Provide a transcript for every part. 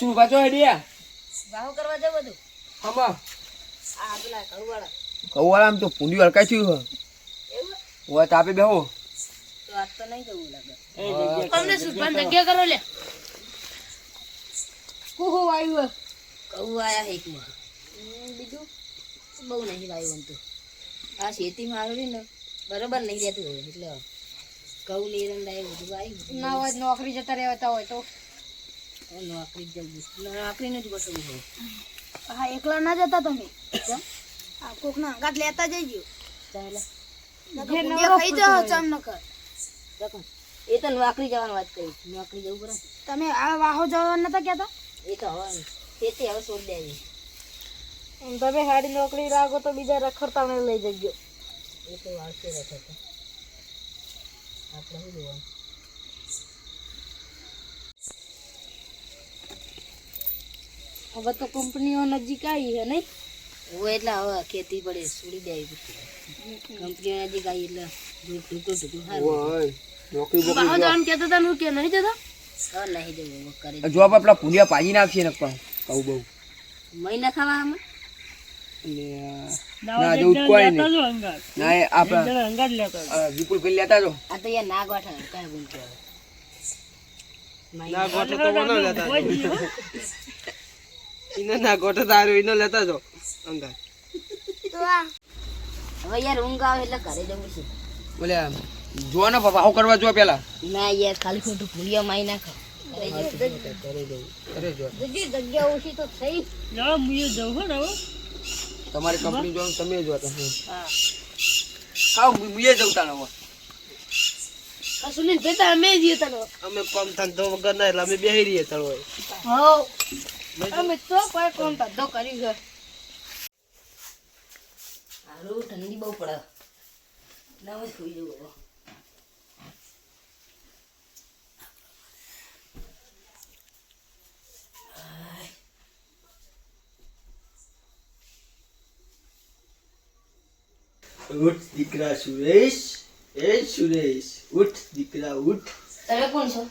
શું પાછો હેડિયા વાહો કરવા જવું બધું આમાં આ પેલા કૌવાળા કૌવાળામ તો પૂંડી હલકાઈ થયું એવું હોય તાપે બેહો તો આજ તો નહીં જવું લાગે તમને સુભાન જગ્યા કરો લે કોહો આવ્યું કૌ આયા એકમાં બીજું બહુ નહીં આવ્યું તો આ ખેતીમાં આવ્યું ને બરોબર નહીં રહેતું હોય એટલે કૌ નિરંડા એ બધું આવ્યું ના હોય નોકરી જતા રહેતા હોય તો નોકરી જલ્દી નોકરીનું જ ગોઠવવું હોય હા એકલા ના જતા તમે આ કોકના અંગાત લેતા જઈજો ચાલે ખાઈ જાઓ ચમનકર એ તો નોકરી જવાની વાત કરી નોકરી જવું પડે તમે આ વાહો જવા નતા કહેતા એ તો હવે ખેતી હવે છોડી દેવી તમે સારી નોકરી રાખો તો બીજા રખડતા ને લઈ જજો એ તો આવશે રખડતા આપણે શું જોવાનું હવે તો કંપનીઓ નજીક આવી છે નહીં હું એટલે હવે ખેતી પડે છોડી દેવી કંપનીઓ નજીક આવી એટલે ઢૂકું સારું નોકરી વાહો જવાનું કહેતા હતા કે નહીં જતા હવે નહીં જવું કરી જો આપણા પૂંડિયા પાજી નાખશે ને પણ કહું બહુ મહિના ખાવા અમે ના જેવું કોઈ નહીં ના એ આપણા વિપુલ ભાઈ લેતા જો આ તો યાર ના ગોઠા કઈ બોલતો ના ગોઠે તો કોનો લેતા ઇને ના ગોઠે તારો ઇનો લેતા જો અંગા તો આ હવે યાર ઊંઘ આવે એટલે ઘરે જવું છે બોલે જો ને પપ્પા આવું કરવા જો પેલા ના યાર ખાલી ખોટું ભૂલિયા માઈ નાખો અરે જો જગ્યા ઓછી તો થઈ તમારી કંપની જો તમે જો તમે હા હા મુએ જવતા ન હોય સુનિલ બેટા અમે જઈએ તનો અમે કામ ધંધો વગર ના એટલે અમે બેહી રહીએ તળોય હો અમે તો કોઈ કોમ ધંધો કરી છે હારું ઠંડી બહુ પડે ના હું સુઈ જવું ઉઠ દીકરા સુરેશ એ સુરેશ ઉઠ દીકરા ઉઠ તમે કોણ છો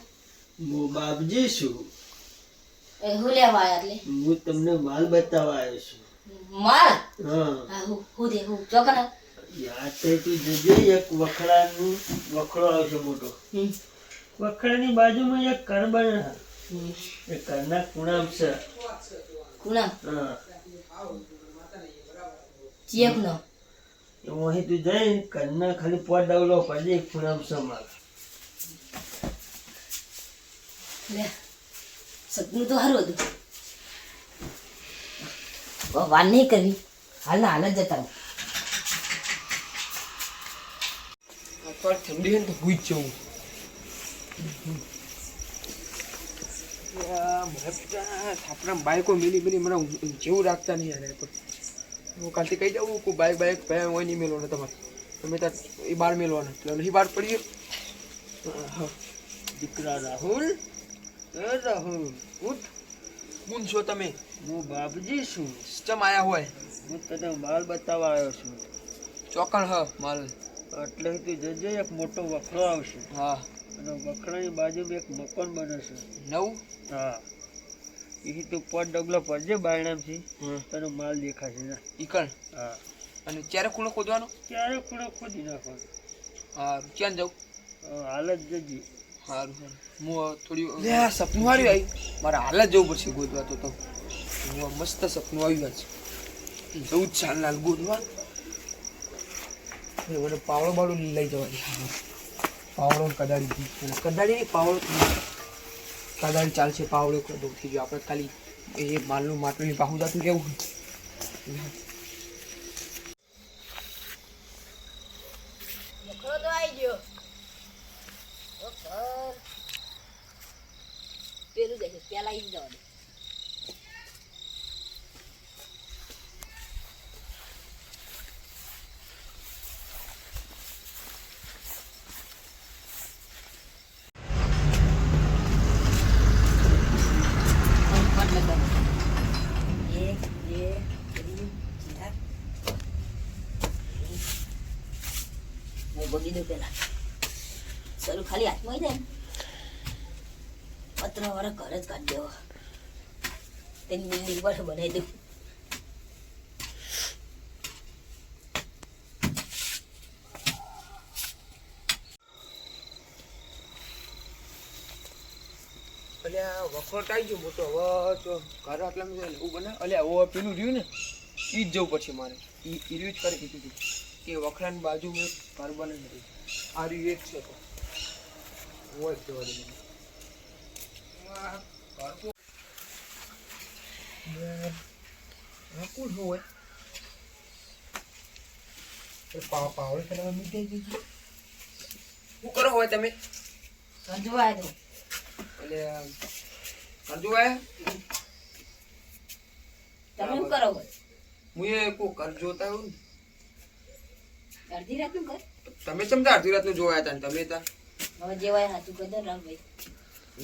હું બાપજી છું એ હું લેવા આવ્યા એટલે હું તમને માલ બતાવવા આવ્યો છું માર હા હા હું દે હું ચોકન યાદ થઈ તું જજે એક વખડાનું વખડો આવશે મોટો વખડાની બાજુમાં એક ઘર બને એ ઘરના ખૂણામાં છે કુણા હા ચેક નો તો અહીં તું જઈ ઘરના ખાલી પોટ ડવલો પડે એક ખૂણામાં છે માલ લે સપનું તો સારું હતું વાર નહીં કરવી હાલ ના હાલ જ જતા રહો પણ ઠંડી હે ને તો ભૂઈ જ જવું આપણા બાઈકો મિલી મિલી મને જેવું રાખતા નહીં યાર હું કાલથી કહી જાઉં કોઈ બાઈક ભાઈ હોય નહીં મેળવાનો તમારે તમે ત્યાં એ બાર મેળવાના એટલે નહીં બાર પડી ગયો દીકરા રાહુલ એ રાહુલ ઉઠ કોણ છો તમે હું બાપજી છું સિસ્ટમ આયા હોય હું તને માલ બતાવવા આવ્યો છું ચોકણ હ માલ એટલે તું જજે એક મોટો વખડો આવશે હા અને વખડાની બાજુમાં એક મકાન બને છે નવું હા એ તું પોટ ડગલો પડજે બાયણામથી તને માલ દેખાશે ને ઈકણ હા અને ક્યારે ખૂણો ખોદવાનો ક્યારે ખૂણો ખોદી નાખવાનો હા ક્યાં જાઉં હાલ જ જજે સારું હું થોડી સપનું આવ્યું આવી મારે હાલ જ જવું પડશે ગોદવા તો હું મસ્ત સપનું આવ્યું છે જવું જ ચાલ લાલ ગોદવા મને પાવડો બાવડો લઈ જવાની પાવડો કદાળી કદાળી નહીં પાવડો કદાળી ચાલશે પાવડો કદો થઈ ગયો આપણે ખાલી એ માલનું માટલું પાહું જતું કેવું વખડો તો આવી ગયો પેલું દેખે પેલા આવી જવા દે બોલી દો પેલા સરું ખાલી હાથમાં જાય ને પત્ર વાળા ઘર જ કાઢી દેવો તેની બિલ્ડિંગ પર બનાવી દઉં. અલ્યા વખોટ આવી ગયો મોટો હવે તો ઘર આટલા એવું બને અલ્યા હવે પેલું રહ્યું ને ઈ જ જવું પડશે મારે ઈ રહ્યું જ કરી કીધું હતું કે વખરાની બાજુ મેં ઘર બને નથી આ રહ્યું એક છે તો હોય જ જવા દે મને. આ ઘર તો કોણ હોય પાવડે કરવા મીઠાઈ દીધું શું કરો હોય તમે સંજવાય તો એટલે અર્જુભાઈ તમે શું કરો હોય? હું એ કોઈ ઘર જોતા હોય ને અડધી રાતનું કર. તમે ચમતા અડધી રાતનું જોયા હતા ને તમે તા હવે જેવાય હાથું કહી દો રામભાઈ.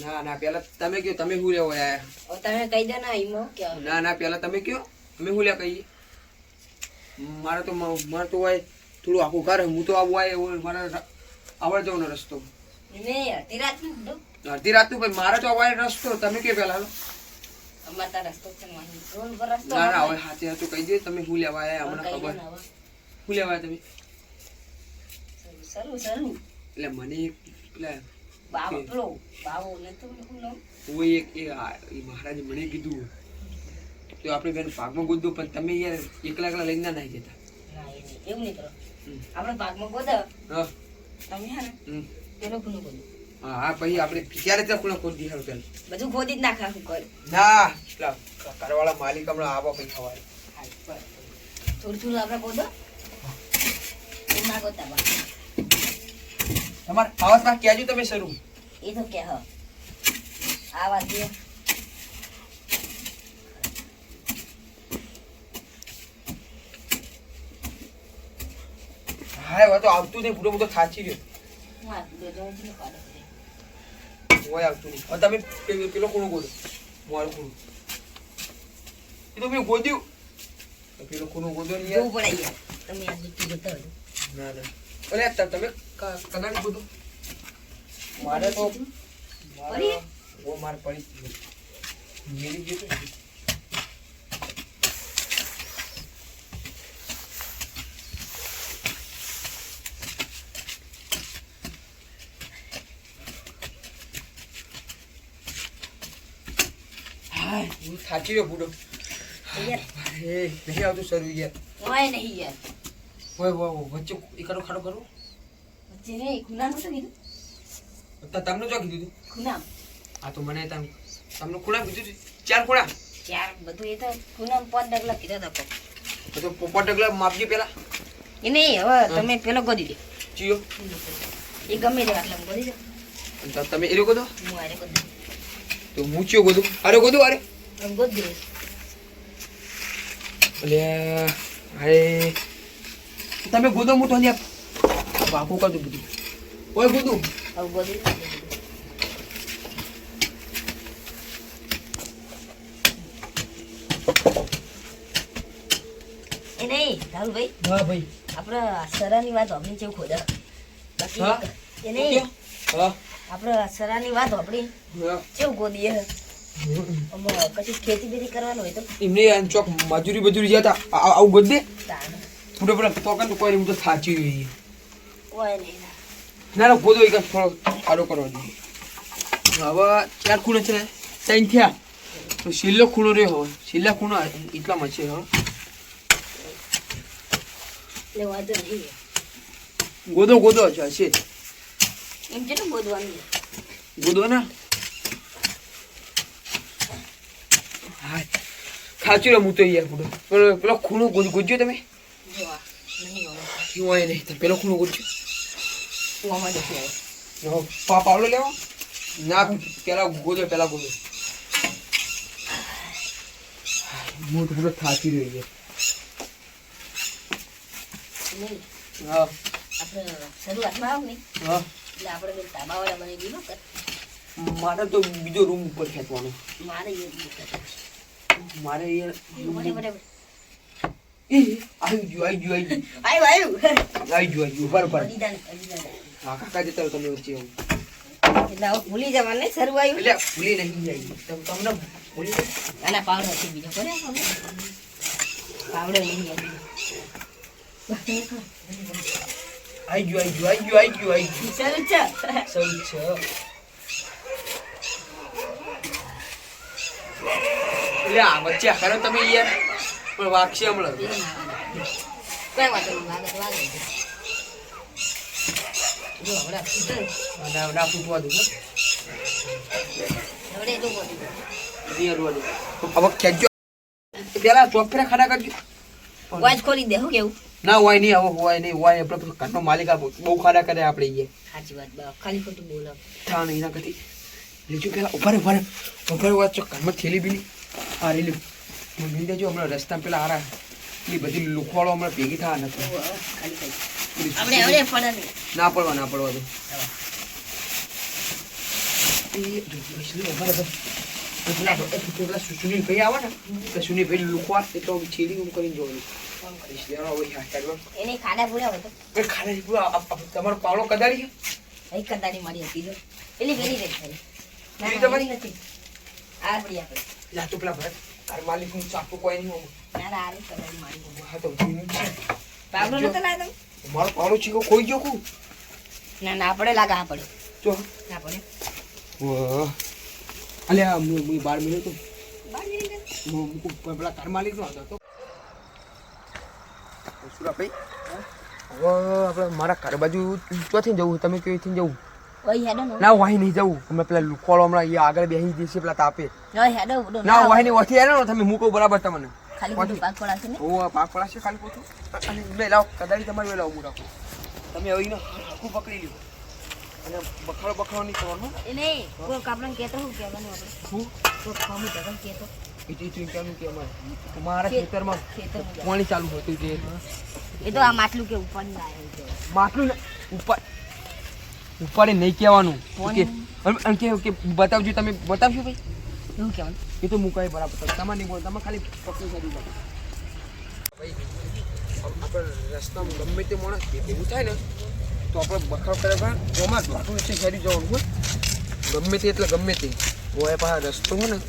ના ના પેલા તમે કયો તમે હું લેવા આયા હવે તમે કહી દો ને એમાં કે ના ના પેલા તમે કયો અમે હું લે કહીએ મારે તો હોય થોડું આખું ઘર હું તો આવું હોય મારા આવડ જવાનો રસ્તો નહીં અડધી રાતનું દો. અડધી રાતનું ભાઈ મારે તો આવાય રસ્તો તમે કયો પેલા હાલો અમારે ત્યાં રસ્તો છે ને વાહન. રોડ પર રસ્તો ના ના હોય. હવે હાથે હાથું કહી દે તમે હું લેવા આયા હવે હમણાં કહી દો ખબર ને હવે. હું લેવા આયા તમે સરું સરું એટલે મને એક પેલા બાવો પેલો બાવો નતો શું નામ? કોઈ એક એ મહારાજે મને કીધું તો આપણે બેન ભાગમાં ગોદો પણ તમે યાર એકલા એકલા લઈને ના નાખી જતા ના એ નહીં. એવું નહીં કરો. આપણે ભાગમાં ગોદા હા તમે હે ને પેલો ખૂણો ગોદો. હા હા પછી આપણે ક્યારે ત્યાં ખૂણા ખોદી હારું પેલા બધું ખોદી જ નાખા શું કરે. ના પેલા ઘરવાળા માલિક હમણાં આવો પછી ખવાય થોડું થોડું આપણે ગોદો. એવું ના ગોતા બા. તમારે આવાજમાં કહેજો તમે શરૂ એ તો કે હ આ વાત છે. હા હવે તો આવતું નહીં પૂરો બધો થાચી રહ્યો હું આ જોઉં છું ને કાઢો. હોય આવતું નહીં હવે તમે પેલો ખૂણો ગોદો મારું ખૂણું એ તો મેં ગોદ્યું પેલો ખૂણો ગોદો ને યાર જોવું પડે યાર. તમે આ જુઠ્ઠું ગોતા હોય. ના ના અરે તમે કગાડી ગોદો મારે તો પડી? મારે પડી મેરી ગયું હતું. હાય હું થાચી ગયો બુડો યાર એ નહીં આવતું સરું યાર હોય નહીં યાર. હોય વચ્ચે એકાદો ખાડો કરું વચ્ચે નહીં ખૂણાનું શું કીધું? તમને જો કીધું હતું ખૂણા આ તો મને તમને ખૂણા કીધું છે 4 ખૂણા ચાર બધું એ તો ખૂણામાં 5 ડગલા કીધા હતા. તો પોપટ ડગલા માપજી પેલા એ નહીં હવે તમે પેલો ગોદી દે. ચિયો એ ગમે તે આટલા ગોદી દો. તમે એ લોકો દો હું આરે ગોદી તો હું ચિયો ગોદું અરે ગોદું અરે દઉં. ગોદી દે. એટલે અરે તમે ગોદો મોટો ને બાપુ કાઢું બધું ઓય ગોદું હવે ગોદી દે. એ નહીં ધારુભાઈ હા ભાઈ આપણે સરાની વાત આપણી જેવું ખોદા બાકી હા? એ નહીં હા આપણે સરાની વાત આપણી હા કેવું ગોદીએ આમાં કશું ખેતી બેતી કરવાનું હોય તો એમને આમ ચોક મજૂરી જતા આવું ગોદ દે તાણ પૂરો પેલા તોકન તો કોઈ હું તો થાચી રહી કોઈ નહીં ના. ના ના ગોદો એક થોડો સારો કરવા જોઈએ હવે 4 ખૂણા છે 3 થયા તો છેલ્લો ખૂણો રહ્યો હવે છેલ્લા ખૂણા એટલામાં છે હવે એટલે વાંધો નહીં. ગોદો છે એમ કેટલું ગોદવાનું? ગોદો ના હા ખાચું રે હું તો યાર પૂરો પેલો ખૂણો ગોજ્યો તમે જો આ નહીં હવે. શું હોય નહીં તમે પેલો ખૂણો ગોજ્યો હું આમાં જતી આવું. પાવડો લેવો ના પેલા ગોદો હું તો પૂરો થાકી રહ્યો નહીં હા આપણે શરૂઆતમાં આવું ને હા એટલે આપણે પેલા ધાબાવાળા બની ગયું કર. મારે તો બીજો રૂમ ઉપર ખેંચવાનો મારે એ જ કર. મારે યાર બરાબર. આવી ગયું આવ્યું બરાબર અડીદાન. હા કાકા જતા રહો તમે વચ્ચે આવું એટલે હવે ભૂલી જવાનું નહીં સરવાયું એટલે ભૂલી નહીં જાય તમને ભૂલી જાય આના પાવડો છે બીજો કરે પાવડો નહીં આઈ ગયું ચાલ ચાલ સૌ છે એટલે આ વચ્ચે ખરો તમે યાર પણ વાગશે હમણાં કઈ વાંધો નહીં વાગે જો હમણાં ફૂટે. ના ફૂટવા દઉં હવડે તો બોલી હવે ખેંચજો પેલા ચોપરા ખાડા કરજો વાજ ખોલી દે હું કેવું ના હોય નહીં હવે હોય નહીં હોય આપણે ઘરનો માલિક આ બહુ ખાડા કરે આપણે એ સાચી વાત બા ખાલી ખોટું બોલો થા નહીં ના કદી લેજો પેલા ઉભા વાત ચો ઘરમાં થેલી બીલી આ રેલી મમ્મી દેજો હમણાં રસ્તામાં પેલા હારા એ બધી લુખવાળો હમણાં ભેગી થવા નથી ખાલી ખાલી આપણે હવડે પડે નહીં ના પડવા દો પેલા સુનીલભાઈ આવે ને તો સુનીલભાઈ લુખવા એ તો છેડી હું કરીને જોવાનું એને ખાડા પૂરા હોય તો તમારો પાવડો કદાડી એક કદાડી મારી હતી જો પેલી વેરી વેરી ખરી પેલી તમારી હતી આ પડી આપણે લાતો પેલા ભરત તાર માલિક નું ચાપુ કોઈ નહીં ના ના આ કદાડી મારી હા તો ઉઠીને છે પાવડો નતો લાવ્યો તમે મારો પાવડો ચીકો ખોઈ ગયો કુ ના ના આપણે લાગા આ પડે જો ના પડે વાહ અલ્યા હું બાર મિનિટ તો બાર મિનિટ હું પેલા તાર માલિક નો હતો સુરાભાઈ હવે આપણે મારા ઘર બાજુ ચોથી જવું તમે કઈથી જવું ઓય હેડો નો ના વાહી નહીં જવું અમે પેલા લુખોળો હમણાં અહીંયા આગળ બેસી જશે પેલા તાપે ઓય હેડો ઉડો ના વાહી નહીં ઓથી આને તમે મૂકો બરાબર તમને ખાલી ખોટું પાક પડાશે ને ઓ પાક પડાશે ખાલી પોતું અને બે લાવ કદાડી તમારી બે લાવ હું રાખું તમે હવે એને હાકું પકડી લ્યો અને બખાડો નહીં કરવાનો એ નહીં કોઈ કાપડન કેતો હું કહેવાનું આપણે શું કોઈ ખામી જગન કેતો એ ચિંતાનું કે અમારા ખેતરમાં ખેતરમાં પાણી ચાલુ હતું તે એ તો આ માટલું કે ઉપર ના આવ્યું છે માટલું ને ઉપર નહીં કહેવાનું કે બતાવજો તમે બતાવશો ભાઈ એવું કહેવાનું એ તો મુકાય બરાબર તમારે નહીં બોલ તમે ખાલી પકડી કરી દો ભાઈ આપણે રસ્તામાં ગમે તે માણસ એવું થાય ને તો આપણે બખાવ કરે પણ એમાં વાટું છે શેરી જવાનું હોય ગમે તે એટલે ગમે તે હોય પાછા રસ્તો હોય ને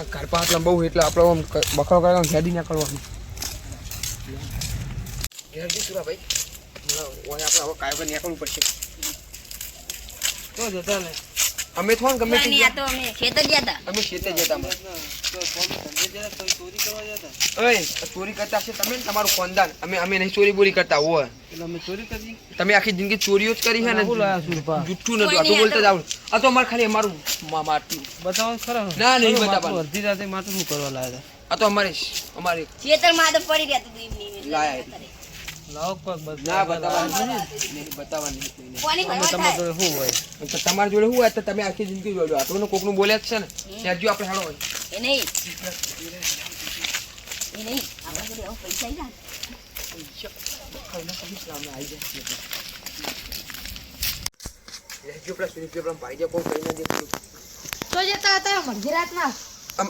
ઘર પાછળ બહુ એટલે આપણે આમ બખાવ કરે શેરી ના કરવાનું ઘેરજી સુરા ભાઈ હોય આપણે હવે કાયમ નીકળવું પડશે તો જતા ને અમે થોડા ગમે તે આ તો અમે ખેતર ગયા હતા અમે ખેતે જતા ઓય ચોરી કરતા છે તમે ને તમારું ખાનદાન અમે નહીં ચોરી બોરી કરતા હોય તમે આખી જિંદગી ચોરીઓ જ કરી છે ને જુઠ્ઠું નતું આ તો બોલતા જાવ આ તો અમારે ખાલી અમારું માટલું બતાવો ખરા ના નહીં બતાવવાનું અડધી રાતે માટલું શું કરવા લાવ્યા આ તો અમારે ખેતરમાં તો પડી રહ્યા હતું એમની લાયા લાવો પગ ના બતાવવાનું બતાવવાનું કોની તમારે ખબર જોડે શું હોય તો તમારી જોડે શું હોય તો તમે આખી જિંદગી જોડો આટલું કોકનું બોલ્યા જ છે ને ત્યાં જો આપણે હાલો હોય એ નહીં આપણા જોડે એવો પૈસા ગયા તો જતા હતા મધ્ય રાતના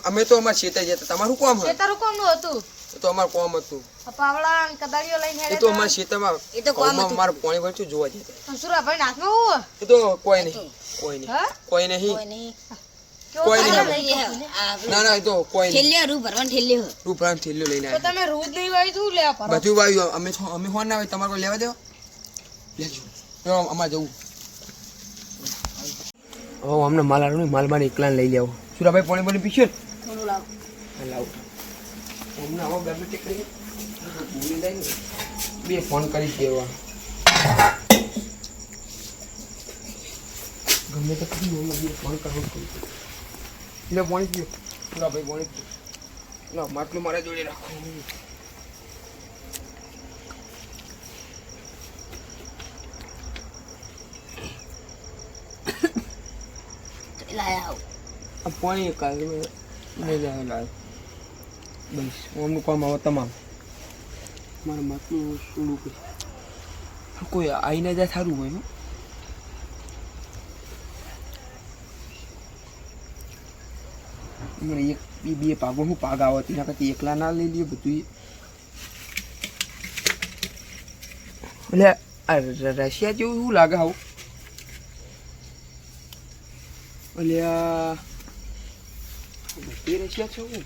અમે તો અમારા ખેતર જતા તમારું કોમ હતું ખેતરું કોમનું હતું તો અમારું કોમ હતું પાવડા અને કદાળીઓ લઈને એ તો અમારા ખેતરમાં એ તો કોમ હતું. મારું પાણી ભરતું જોવા જતા સુરાભાઈ નાથમાં હું એ તો કોઈ નહીં કોઈ નહીં હા કોઈ નહીં કોઈ નહીં કોઈ નહીં આ ના એ તો કોઈ નહીં ઠેલ્યો રૂ ભરવાનું ઠેલ્યો રૂ પ્રાંત થેલ્યો લઈને તો આવ્યા તમે રોજ નહીં વાય શું લેવા પડો બધું વાવ્યું અમે ફોન ના આવે તમારે કોઈ લેવા દેવા લેજો તો અમારે જવું હવે અમને માલ આડું નહીં માલ બાર એકલા લઈ લેવો સુરાભાઈ પાણી પાણી પીશું થોડું લાવ લાવ અમને આવો ગમે તે કરી ભૂલી જાય ને બે ફોન કરી દેવા ગમે તે કરી બે ફોન કરવો એટલે પાણી પીઓ સુરાભાઈ પાણી પીઓ ના માટલું મારા જોડે રાખો લાયા આવ આ પાણી કાલ નહીં લાવ બસ અમનું કામ આવે તમામ મારે માટલું છોડું કોઈ આવીને જાય સારું હોય ને મને એક બે પાગો હું પાગ આવે તેના કરતી એકલા ના લઈ લઈએ બધું એટલે આ રશિયા જેવું શું લાગે આવું અલ્યા બધી રશિયા છે હું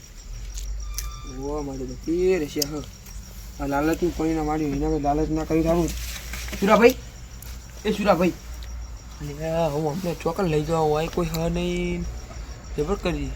ઓ મારે બધી રશિયા હ આ લાલચનું પરિણામ આવ્યું એના મેં લાલચ ના કરી સારું સુરાભાઈ એ સુરાભાઈ અલ્યા હું અમને ચોકન લઈ જાઉં હોય કોઈ હ નહીં જબર કરી